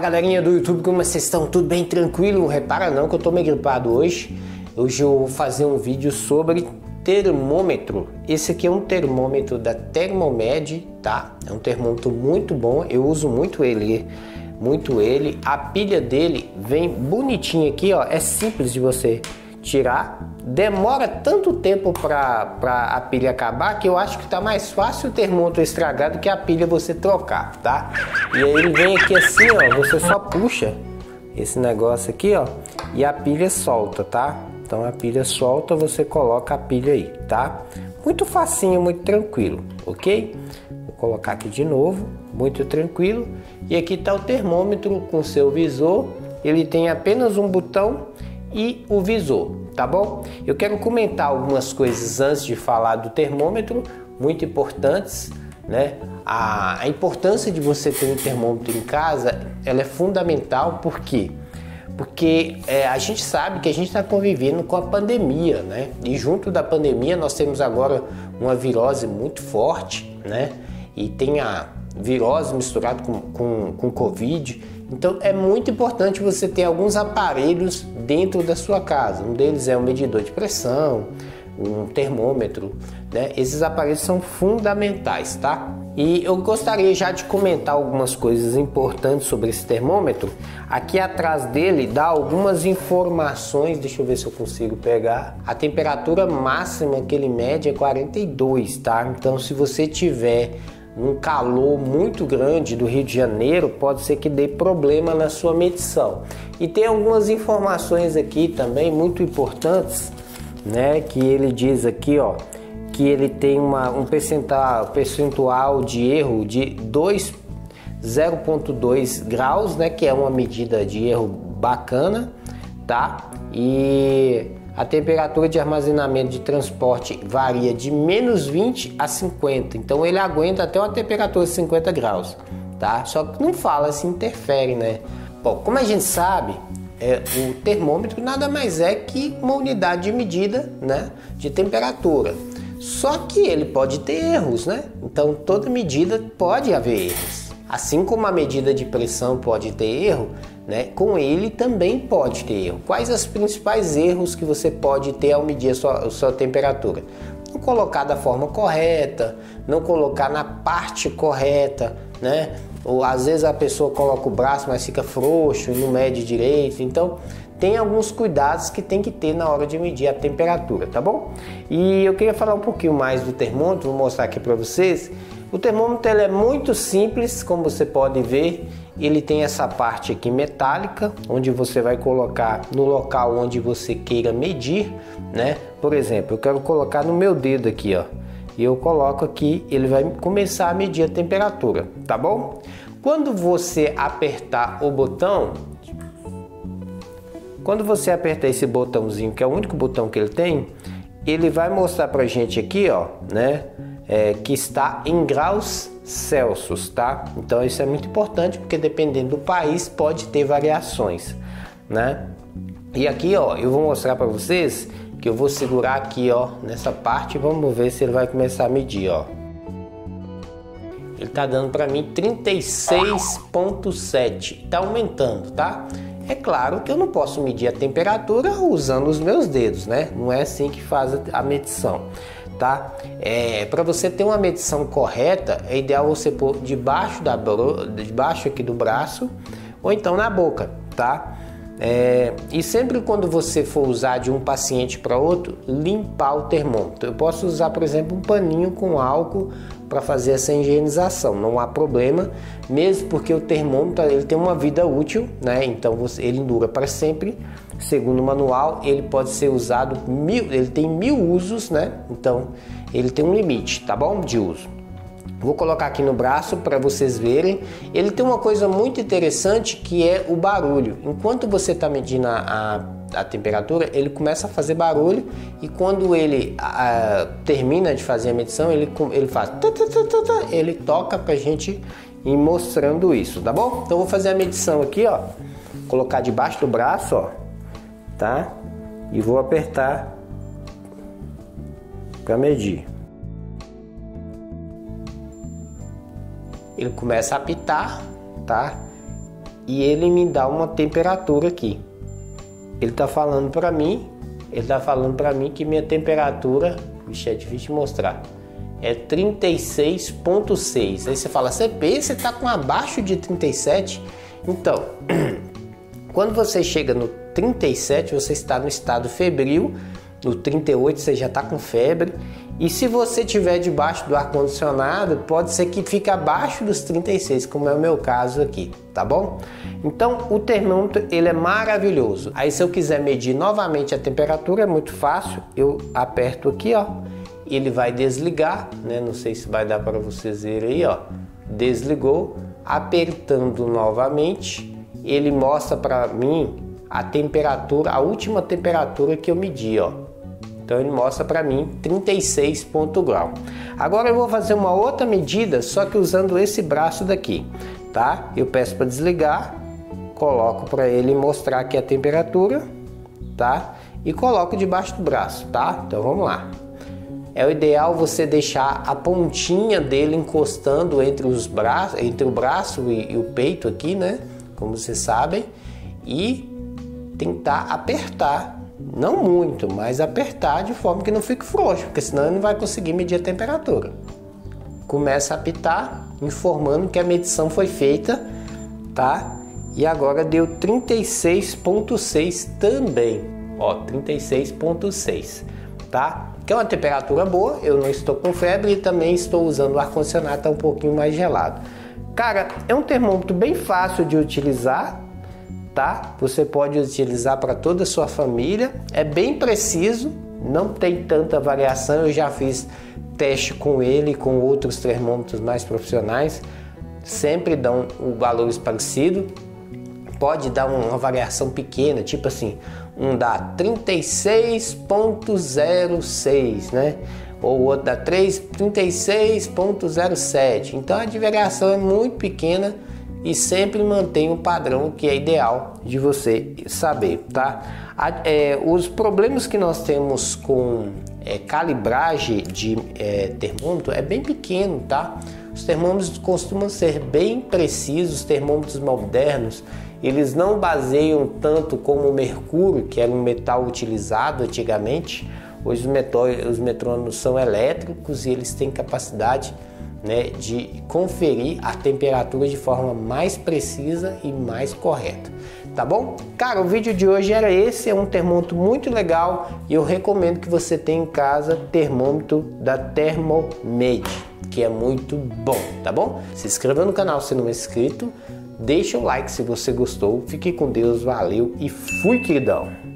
galerinha do YouTube, como vocês estão? Tudo bem? Tranquilo? Não repara não que eu tô meio gripado hoje. Hoje eu vou fazer um vídeo sobre termômetro. Esse aqui é um termômetro da Thermomed, tá? É um termômetro muito bom, eu uso muito ele. A pilha dele vem bonitinha aqui, ó. É simples de você tirar. Demora tanto tempo para a pilha acabar que eu acho que tá mais fácil o termômetro estragar do que a pilha você trocar, tá? E aí ele vem aqui assim, ó, você só puxa esse negócio aqui, ó, e a pilha solta, tá? Então a pilha solta, você coloca a pilha aí, tá? Muito facinho, muito tranquilo, ok? Vou colocar aqui de novo, muito tranquilo. E aqui tá o termômetro com seu visor. Ele tem apenas um botão e o visor, tá bom? Eu quero comentar algumas coisas antes de falar do termômetro, muito importantes, né? A importância de você ter um termômetro em casa, ela é fundamental, por quê? Porque a gente sabe que a gente está convivendo com a pandemia, né? E junto da pandemia nós temos agora uma virose muito forte, né? E tem a virose misturada com Covid. Então é muito importante você ter alguns aparelhos dentro da sua casa. Um deles é um medidor de pressão, um termômetro, né? Esses aparelhos são fundamentais, tá? E eu gostaria já de comentar algumas coisas importantes sobre esse termômetro. Aqui atrás dele dá algumas informações, deixa eu ver se eu consigo pegar. A temperatura máxima que ele mede é 42, tá? Então se você tiver um calor muito grande do Rio de Janeiro, pode ser que dê problema na sua medição. E tem algumas informações aqui também muito importantes, né? Que ele diz aqui, ó, que ele tem um percentual de erro de 0,2 graus, né? Que é uma medida de erro bacana, tá? E a temperatura de armazenamento de transporte varia de menos 20 a 50, então ele aguenta até uma temperatura de 50 graus, tá? Só que não fala se interfere, né? Bom, como a gente sabe, o termômetro nada mais é que uma unidade de medida, né, de temperatura. Só que ele pode ter erros, né? Então toda medida pode haver erros. Assim como a medida de pressão pode ter erro, né, com ele também pode ter erro. Quais os principais erros que você pode ter ao medir a sua temperatura? Não colocar da forma correta, não colocar na parte correta, né? Ou às vezes a pessoa coloca o braço, mas fica frouxo e não mede direito. Então tem alguns cuidados que tem que ter na hora de medir a temperatura, tá bom? E eu queria falar um pouquinho mais do termômetro, vou mostrar aqui para vocês. O termômetro ele é muito simples, como você pode ver. Ele tem essa parte aqui metálica, onde você vai colocar no local onde você queira medir, né? Por exemplo, eu quero colocar no meu dedo aqui, ó. E eu coloco aqui, ele vai começar a medir a temperatura, tá bom? Quando você apertar o botão, esse botãozinho, que é o único botão que ele tem, ele vai mostrar pra gente aqui, ó, né? Que está em graus Celsius, tá? Então isso é muito importante, porque dependendo do país pode ter variações, né? E aqui, ó, eu vou mostrar para vocês que eu vou segurar aqui, ó, nessa parte, vamos ver se ele vai começar a medir, ó. Ele tá dando para mim 36,7, tá aumentando, tá? É claro que eu não posso medir a temperatura usando os meus dedos, né? Não é assim que faz a medição, tá? Para você ter uma medição correta, é ideal você pôr debaixo aqui do braço ou então na boca, tá? E sempre quando você for usar de um paciente para outro, limpar o termômetro. Eu posso usar, por exemplo, um paninho com álcool para fazer essa higienização, não há problema, mesmo porque o termômetro ele tem uma vida útil, né? Então ele dura para sempre. Segundo o manual, ele pode ser usado ele tem 1000 usos, né? Então ele tem um limite, tá bom? De uso. Vou colocar aqui no braço para vocês verem. Ele tem uma coisa muito interessante que é o barulho. Enquanto você está medindo a temperatura, ele começa a fazer barulho, e quando ele termina de fazer a medição, ele faz ele toca pra gente ir mostrando isso, tá bom? Então eu vou fazer a medição aqui, ó, colocar debaixo do braço, ó, tá? E vou apertar para medir. Ele começa a apitar, tá? e ele me dá uma temperatura aqui. Ele tá falando para mim que minha temperatura, vixe, é difícil de mostrar, é 36,6. Aí você fala, CP, você tá com abaixo de 37? Então, quando você chega no 37, você está no estado febril. No 38 você já está com febre. E se você estiver debaixo do ar-condicionado, pode ser que fique abaixo dos 36, como é o meu caso aqui, tá bom? Então o termômetro ele é maravilhoso. Aí se eu quiser medir novamente a temperatura, é muito fácil. Eu aperto aqui, ó. Ele vai desligar, né? Não sei se vai dar para vocês verem aí, ó. Desligou. Apertando novamente, ele mostra para mim a temperatura, a última temperatura que eu medi, ó. Então ele mostra para mim 36 grau. Agora eu vou fazer uma outra medida, só que usando esse braço daqui, tá? Eu peço para desligar, coloco para ele mostrar aqui a temperatura, tá? E coloco debaixo do braço, tá? Então vamos lá. É o ideal você deixar a pontinha dele encostando entre os braços, entre o braço e o peito aqui, né? Como vocês sabem, e tentar apertar, não muito, mas apertar de forma que não fique frouxo, porque senão ele não vai conseguir medir a temperatura. Começa a apitar, informando que a medição foi feita, tá? E agora deu 36,6 também, ó, 36,6, tá? Que é uma temperatura boa, eu não estou com febre e também estou usando o ar-condicionado, tá um pouquinho mais gelado. Cara, é um termômetro bem fácil de utilizar, tá? Você pode utilizar para toda a sua família, é bem preciso, não tem tanta variação. Eu já fiz teste com ele e com outros termômetros mais profissionais, sempre dão valores parecidos. Pode dar uma variação pequena, tipo assim, um dá 36,06, né? Ou o outro dá 36,07. Então a variação é muito pequena e sempre mantém um padrão que é ideal de você saber, tá? Os problemas que nós temos com calibragem de termômetro é bem pequeno, tá? Os termômetros costumam ser bem precisos. Os termômetros modernos, eles não baseiam tanto como o mercúrio, que era um metal utilizado antigamente. Hoje os metrônomos são elétricos e eles têm capacidade, né, de conferir a temperatura de forma mais precisa e mais correta, tá bom? Cara, o vídeo de hoje era esse, é um termômetro muito legal e eu recomendo que você tenha em casa termômetro da Thermomade, que é muito bom, tá bom? Se inscreva no canal se não é inscrito, deixa o like se você gostou, fique com Deus, valeu e fui, queridão!